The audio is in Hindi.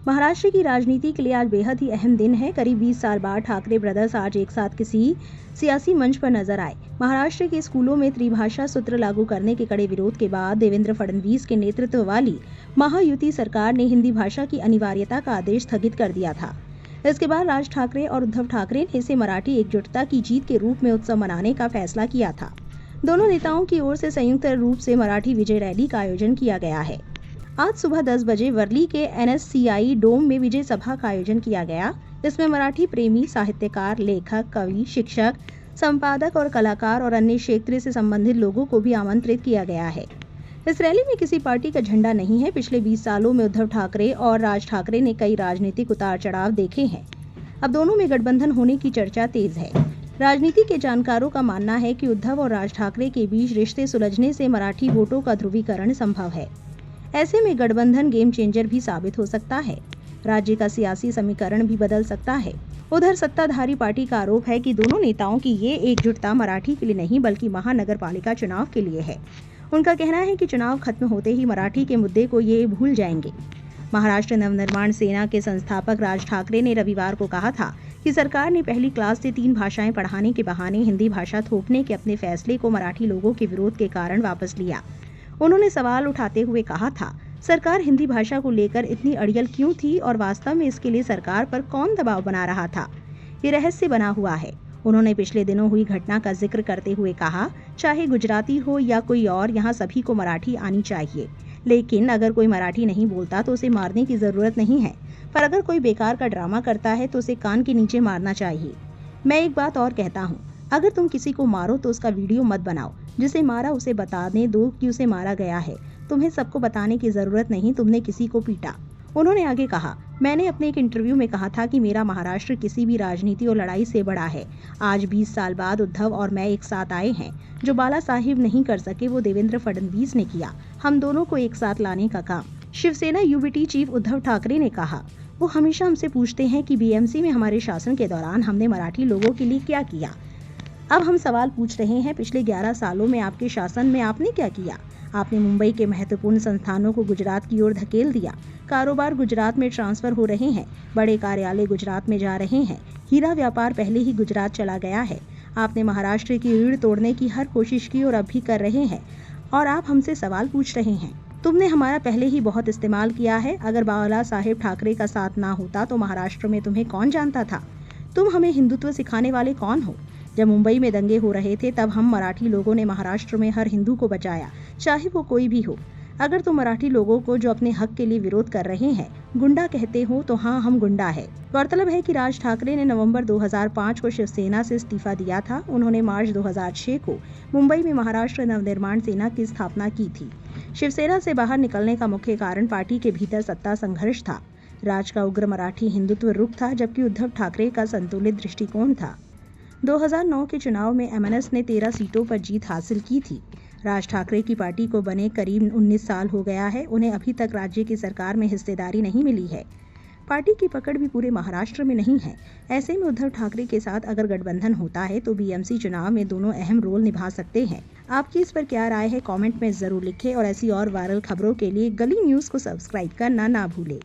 महाराष्ट्र की राजनीति के लिए आज बेहद ही अहम दिन है। करीब 20 साल बाद ठाकरे ब्रदर्स आज एक साथ किसी सियासी मंच पर नजर आए। महाराष्ट्र के स्कूलों में त्रिभाषा सूत्र लागू करने के कड़े विरोध के बाद देवेंद्र फडणवीस के नेतृत्व वाली महायुति सरकार ने हिंदी भाषा की अनिवार्यता का आदेश स्थगित कर दिया था। इसके बाद राज ठाकरे और उद्धव ठाकरे ने इसे मराठी एकजुटता की जीत के रूप में उत्सव मनाने का फैसला किया था। दोनों नेताओं की ओर से संयुक्त रूप से मराठी विजय रैली का आयोजन किया गया है। आज सुबह 10 बजे वर्ली के NSCI डोम में विजय सभा का आयोजन किया गया। इसमें मराठी प्रेमी, साहित्यकार, लेखक, कवि, शिक्षक, संपादक और कलाकार और अन्य क्षेत्र से संबंधित लोगों को भी आमंत्रित किया गया है। इस रैली में किसी पार्टी का झंडा नहीं है। पिछले 20 सालों में उद्धव ठाकरे और राज ठाकरे ने कई राजनीतिक उतार चढ़ाव देखे हैं। अब दोनों में गठबंधन होने की चर्चा तेज है। राजनीति के जानकारों का मानना है कि उद्धव और राज ठाकरे के बीच रिश्ते सुलझने से मराठी वोटों का ध्रुवीकरण संभव है। ऐसे में गठबंधन गेम चेंजर भी साबित हो सकता है। राज्य का सियासी समीकरण भी बदल सकता है। उधर सत्ताधारी पार्टी का आरोप है कि दोनों नेताओं की ये एकजुटता मराठी के लिए नहीं बल्कि महानगर पालिका चुनाव के लिए है। उनका कहना है कि चुनाव खत्म होते ही मराठी के मुद्दे को ये भूल जाएंगे। महाराष्ट्र नवनिर्माण सेना के संस्थापक राज ठाकरे ने रविवार को कहा था कि सरकार ने पहली क्लास से 3 भाषाएं पढ़ाने के बहाने हिंदी भाषा थोपने के अपने फैसले को मराठी लोगों के विरोध के कारण वापस लिया। उन्होंने सवाल उठाते हुए कहा था, सरकार हिंदी भाषा को लेकर इतनी अड़ियल क्यों थी और वास्तव में इसके लिए सरकार पर कौन दबाव बना रहा था? ये रहस्य बना हुआ है। उन्होंने पिछले दिनों हुई घटना का जिक्र करते हुए कहा, चाहे गुजराती हो या कोई और, यहाँ सभी को मराठी आनी चाहिए। लेकिन अगर कोई मराठी नहीं बोलता तो उसे मारने की जरूरत नहीं है, पर अगर कोई बेकार का ड्रामा करता है तो उसे कान के नीचे मारना चाहिए। मैं एक बात और कहता हूँ, अगर तुम किसी को मारो तो उसका वीडियो मत बनाओ। जिसे मारा उसे बताने दो कि उसे मारा गया है। तुम्हें सबको बताने की जरूरत नहीं तुमने किसी को पीटा। उन्होंने आगे कहा, मैंने अपने एक इंटरव्यू में कहा था कि मेरा महाराष्ट्र किसी भी राजनीति और लड़ाई से बड़ा है। आज 20 साल बाद उद्धव और मैं एक साथ आए हैं। जो बाला साहिब नहीं कर सके वो देवेंद्र फडणवीस ने किया। हम दोनों को एक साथ लाने का काम। शिवसेना UBT चीफ उद्धव ठाकरे ने कहा, वो हमेशा हमसे पूछते हैं कि BMC में हमारे शासन के दौरान हमने मराठी लोगों के लिए क्या किया। अब हम सवाल पूछ रहे हैं, पिछले 11 सालों में आपके शासन में आपने क्या किया? आपने मुंबई के महत्वपूर्ण संस्थानों को गुजरात की ओर धकेल दिया। कारोबार गुजरात में ट्रांसफर हो रहे हैं। बड़े कार्यालय गुजरात में जा रहे हैं। हीरा व्यापार पहले ही गुजरात चला गया है। आपने महाराष्ट्र की रीढ़ तोड़ने की हर कोशिश की और अब भी कर रहे हैं, और आप हमसे सवाल पूछ रहे हैं। तुमने हमारा पहले ही बहुत इस्तेमाल किया है। अगर बाला साहेब ठाकरे का साथ ना होता तो महाराष्ट्र में तुम्हें कौन जानता था? तुम हमें हिंदुत्व सिखाने वाले कौन हो? जब मुंबई में दंगे हो रहे थे तब हम मराठी लोगों ने महाराष्ट्र में हर हिंदू को बचाया, चाहे वो कोई भी हो। अगर तुम मराठी लोगों को जो अपने हक के लिए विरोध कर रहे हैं गुंडा कहते हो तो हाँ, हम गुंडा है। गौरतलब है कि राज ठाकरे ने नवंबर 2005 को शिवसेना से इस्तीफा दिया था। उन्होंने मार्च 2006 को मुंबई में महाराष्ट्र नवनिर्माण सेना की स्थापना की थी। शिवसेना से बाहर निकलने का मुख्य कारण पार्टी के भीतर सत्ता संघर्ष था। राज का उग्र मराठी हिंदुत्व रुख था, जबकि उद्धव ठाकरे का संतुलित दृष्टिकोण था। 2009 के चुनाव में MNS ने 13 सीटों पर जीत हासिल की थी। राज ठाकरे की पार्टी को बने करीब 19 साल हो गया है। उन्हें अभी तक राज्य की सरकार में हिस्सेदारी नहीं मिली है। पार्टी की पकड़ भी पूरे महाराष्ट्र में नहीं है। ऐसे में उद्धव ठाकरे के साथ अगर गठबंधन होता है तो BMC चुनाव में दोनों अहम रोल निभा सकते हैं। आपकी इस पर क्या राय है? कमेंट में जरूर लिखें और ऐसी और वायरल खबरों के लिए गली न्यूज़ को सब्सक्राइब करना ना भूलें।